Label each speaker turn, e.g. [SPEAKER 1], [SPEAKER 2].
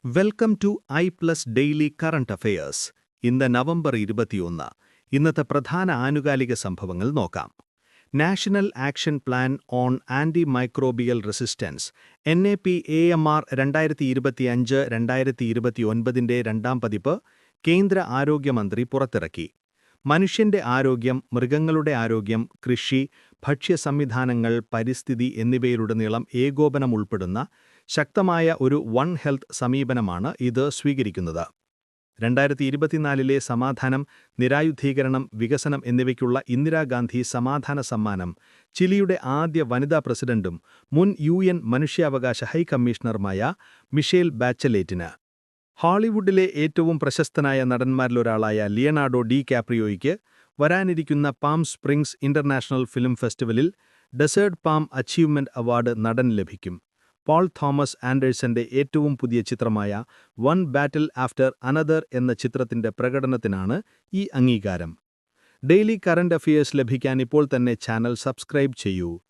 [SPEAKER 1] Welcome to ഐ+ daily current affairs. ഇന്ന് November 21. ഇന്നത്തെ പ്രധാന ആനുകാലിക സംഭവങ്ങൾ നോക്കാം. National action plan on anti microbial resistance NAP-AMR 2025-2029 രണ്ടാം പതിപ്പ് കേന്ദ്ര ആരോഗ്യമന്ത്രി പുറത്തിറക്കി. മനുഷ്യന്റെ ആരോഗ്യം, മൃഗങ്ങളുടെ ആരോഗ്യം, കൃഷി, ഭക്ഷ്യ സംവിധാനങ്ങൾ, പരിസ്ഥിതി എന്നിവയിലുടനീളം ഏകോപനം ഉൾപ്പെടുന്ന ശക്തമായ ഒരു വൺ ഹെൽത്ത് സമീപനമാണ് ഇത് സ്വീകരിക്കുന്നത്. 2024 സമാധാനം, നിരായുധീകരണം, വികസനം എന്നിവയ്ക്കുള്ള ഇന്ദിരാഗാന്ധി സമാധാന സമ്മാനം ചിലിയുടെ ആദ്യ വനിതാ പ്രസിഡന്റും മുൻ UN മനുഷ്യാവകാശ ഹൈക്കമ്മീഷണറുമായ മിഷേൽ ബാച്ചലേറ്റിന്. ഹോളിവുഡിലെ ഏറ്റവും പ്രശസ്തനായ നടന്മാരിലൊരാളായ ലിയനാർഡോ ഡി കാപ്രിയോയ്ക്ക് വരാനിരിക്കുന്ന പാം സ്പ്രിംഗ്സ് ഇന്റർനാഷണൽ ഫിലിം ഫെസ്റ്റിവലിൽ ഡെസേർട്ട് പാം അച്ചീവ്മെന്റ് അവാർഡ് നടൻ ലഭിക്കും. പോൾ തോമസ് ആൻഡേഴ്സന്റെ ഏറ്റവും പുതിയ ചിത്രമായ വൺ ബാറ്റിൽ ആഫ്റ്റർ അനദർ എന്ന ചിത്രത്തിന്റെ പ്രകടനത്തിനാണ് ഈ അംഗീകാരം. ഡെയിലി കറന്റ് അഫയേഴ്സ് ലഭിക്കാൻ ഇപ്പോൾ തന്നെ ചാനൽ സബ്സ്ക്രൈബ് ചെയ്യൂ.